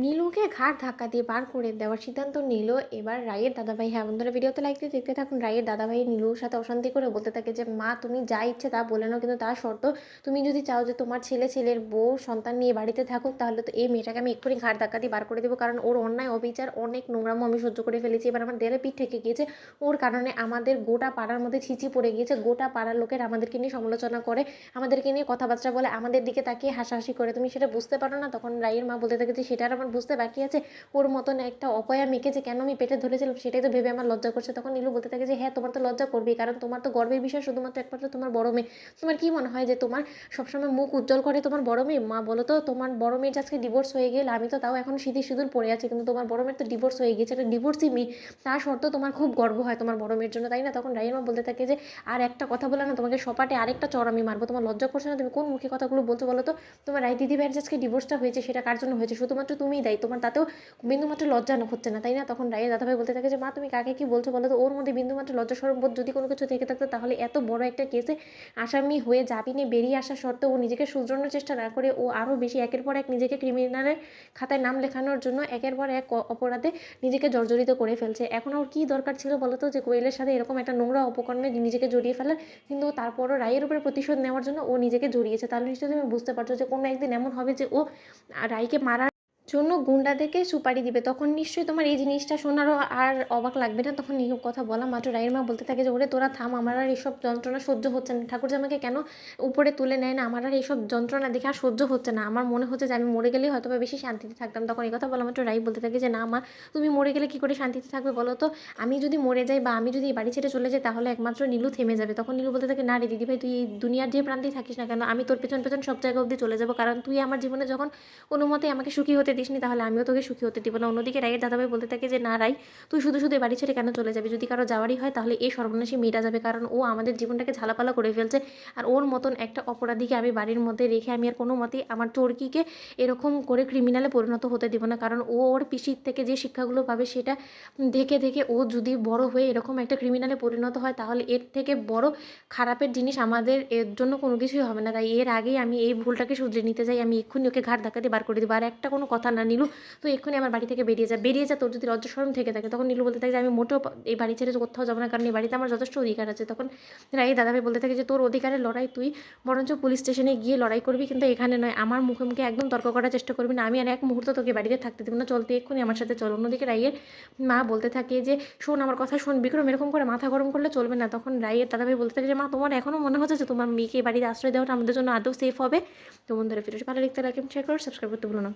নীলুকে ঘাড় ধাক্কা দিয়ে বার করে দেওয়ার সিদ্ধান্ত নিল এবার রায়ের দাদাভাই। হ্যাঁ বন্ধুরা, ভিডিওতে লাইক দিয়ে দেখতে থাকুন। রায়ের দাদাভাই নীলুর সাথে অশান্তি করে বলতে থাকে যে মা তুমি যা ইচ্ছে তা বলে নাও, কিন্তু তার শর্ত তুমি যদি চাও যে তোমার ছেলের বউ সন্তান নিয়ে বাড়িতে থাকুক, তাহলে তো এই মেয়েটাকে আমি এক্ষুনি ঘাড় ধাক্কা দিয়ে বার করে দেবো, কারণ ওর অন্যায় অবিচার অনেক নোংরামো আমি সহ্য করে ফেলেছি। এবার আমার দেয়ালে পিঠ থেকে গিয়েছে। ওর কারণে আমাদের গোটা পাড়ার মধ্যে ছিচি পড়ে গিয়েছে। গোটা পাড়ার লোকের আমাদেরকে নিয়ে সমালোচনা করে, আমাদেরকে নিয়ে কথাবার্তা বলে, আমাদের দিকে তাকিয়ে হাসাহাসি করে। তুমি সেটা বুঝতে পারো না? তখন রায়ের মা বলতে থাকে যে সেটা আর আমার বুঝতে বাকি আছে? ওর মতন একটা অপয়া মেয়েকে যে কেন আমি পেটে ধরেছিলাম সেটাই তো ভেবে আমার লজ্জা করছে। তখন নীলু বলতে থাকে যে হ্যাঁ, তোমার তো লজ্জা করবেই, কারণ তোমার তো গর্বের বিষয় শুধুমাত্র একমাত্র তোমার বড় মেয়ে। তোমার কি মনে হয় যে তোমার সবসময় মুখ উজ্জ্বল করে তোমার বড় মেয়ে? মা বলো তো, তোমার বড় মেয়ের আজকে ডিভোর্স হয়ে গেলে আমি তো তাও এখন সিঁদুর পড়ে আছি, কিন্তু তোমার বড় মেয়ের তো ডিভোর্স হয়ে গেছে, একটা ডিভোর্সই মেয়ে। তার সত্ত্বেও তোমার খুব গর্ব হয় তোমার বড় মেয়ের জন্য, তাই না? তখন রাইমা বলতে থাকে যে আর একটা কথা বলে না তোমাকে সপাটে আরেকটা চড় আমি মারবো। তোমার লজ্জা করছে না? তুমি কোন মুখে কথাগুলো বলছো বলো তো? তোমার রায় দিদি ভাইয়ের আজকে ডিভোর্সটা হয়েছে সেটা কার জন্য হয়েছে? শুধুমাত্র তুমিই দায়ী। তোমার তাতেও বিন্দুমাত্র লজ্জা হচ্ছে না, তাই না? তখন রায়ের দাদাভাই বলতে থাকে যে মা তুমি কাকে কি বলছো বলো তো? ওর মধ্যে বিন্দুমাত্র লজ্জা শরম বোধ যদি কোনো কিছু থেকে থাকতো তাহলে এত বড় একটা কেসে আসামি হয়ে জামিনে বেরিয়ে আসা সত্ত্বেও ও নিজেকে শুধরানোর চেষ্টা না করে ও আরও বেশি একের পর এক নিজেকে ক্রিমিনালের খাতায় নাম লেখানোর জন্য একের পর এক অপরাধে নিজেকে জর্জরিত করে ফেলছে। এখন ওর কী দরকার ছিল বলো তো যে কোয়েলের সাথে এরকম একটা নোংরা অপকর্মে নিজেকে জড়িয়ে ফেলার? কিন্তু তারপরও রায়ের উপরে প্রতিশোধ নেওয়ার জন্য ও নিজেকে জড়িয়েছে। তাহলে নিশ্চয়ই তুমি বুঝতে পারছো যে কোনো একদিন এমন হবে যে ও রায়কে মারার জন্য গুন্ডাদেরকে সুপারি দিবে। তখন নিশ্চয়ই তোমার এই জিনিসটা শোনারও আর অবাক লাগবে না? তখন এই কথা বলা মাত্র রায়ের মা বলতে থাকে যে ওরে তোরা থাম, আমার আর এসব যন্ত্রণা সহ্য হচ্ছে না। ঠাকুরজামাকে কেন উপরে তুলে নেয় না? আমার আর এইসব যন্ত্রণা দেখে আর সহ্য হচ্ছে না। আমার মনে হচ্ছে যে আমি মরে গেলেই হয়তো বা বেশি শান্তিতে থাকতাম। তখন এই কথা বলা মাত্র রাই বলতে থাকে যে না মা, তুমি মরে গেলে কী করে শান্তিতে থাকবে বলো তো? আমি যদি মরে যাই বা আমি যদি এই বাড়ি ছেড়ে চলে যাই তাহলে একমাত্র নীলু থেমে যাবে। তখন নীলু বলতে থাকে না রে দিদিভাই, তুই এই দুনিয়ার যে প্রান্তেই থাকিস না কেন আমি তোর পেছন পেছন সব জায়গা অবধি চলে যাবো, কারণ তুই আমার জীবনে যখন কোনো মতেই আমাকে সুখী হতে দিসনি, তাহলে আমিও তোকে সুখী হতে দিব না। অন্যদিকে রায়ের দাদাভাই বলতে থাকে যে না রাই, তুই শুধু শুধু বাড়ি ছেড়ে কেন চলে যাবি? যদি কারো যাওয়ারই হয় তাহলে এই সর্বনাশী মেয়েটা যাবে, কারণ ও আমাদের জীবনটাকে ঝালাপালা করে ফেলছে। আর ওর মতন একটা অপরাধীকে আমি বাড়ির মধ্যে রেখে আমি আর কোনো মতেই আমার চোরকিকে এরকম করে ক্রিমিনালে পরিণত হতে দিব না, কারণ ও ওর পিসির থেকে যে শিক্ষাগুলো পাবে সেটা দেখে দেখে ও যদি বড় হয়ে এরকম একটা ক্রিমিনালে পরিণত হয় তাহলে এর থেকে বড় খারাপের জিনিস আমাদের এর জন্য কোনো কিছুই হবে না। তাই এর আগেই আমি এই ভুলটাকে শুধরে নিতে চাই। আমি এক্ষুনি ওকে ঘাড় ধাক্কা দিয়ে বার করে দেবো। আর একটা কোনো কথা না নীলু, তুই এক্ষুনি আমার বাড়ি থেকে বেরিয়ে যা, বেরিয়ে যা, তোর যদি লজ্জা শরম থেকে থাকে। তখন নীলু বলতে থাকে যে আমি মোটেও এই বাড়ি ছেড়ে কোথাও যাবো না, কারণ এই বাড়িতে আমার যথেষ্ট অধিকার আছে। তখন রাই দাদাভাই বলতে থাকে যে তোর অধিকারের লড়াই তুই বরঞ্চ পুলিশ স্টেশনে গিয়ে লড়াই করবি, কিন্তু এখানে নয়। আমার মুখে মুখে একদম তর্ক করার চেষ্টা করবি না। আমি আর এক মুহূর্ত তোকে বাড়িতে থাকতে দেবো না। চল তুই এক্ষুনি আমার সাথে চল। অন্যদিকে রাইয়ের মা বলতে থাকে যে শোন আমার কথা শোন বিক্রম, এরকম করে মাথা গরম করলে চলবে না। তখন রাইয়ের দাদাভাই বলতে থাকে যে মা তোমার এখনও মনে হচ্ছে যে তোমার মেয়েকে এই বাড়িতে আশ্রয় দেওয়াটা আমাদের জন্য আদৌ সেফ হবে? তো বন্ধুরা ভিডিওটি ভালো লিখতে লাইক শেয়ার করো, সাবস্ক্রাইব করতে ভুলো না।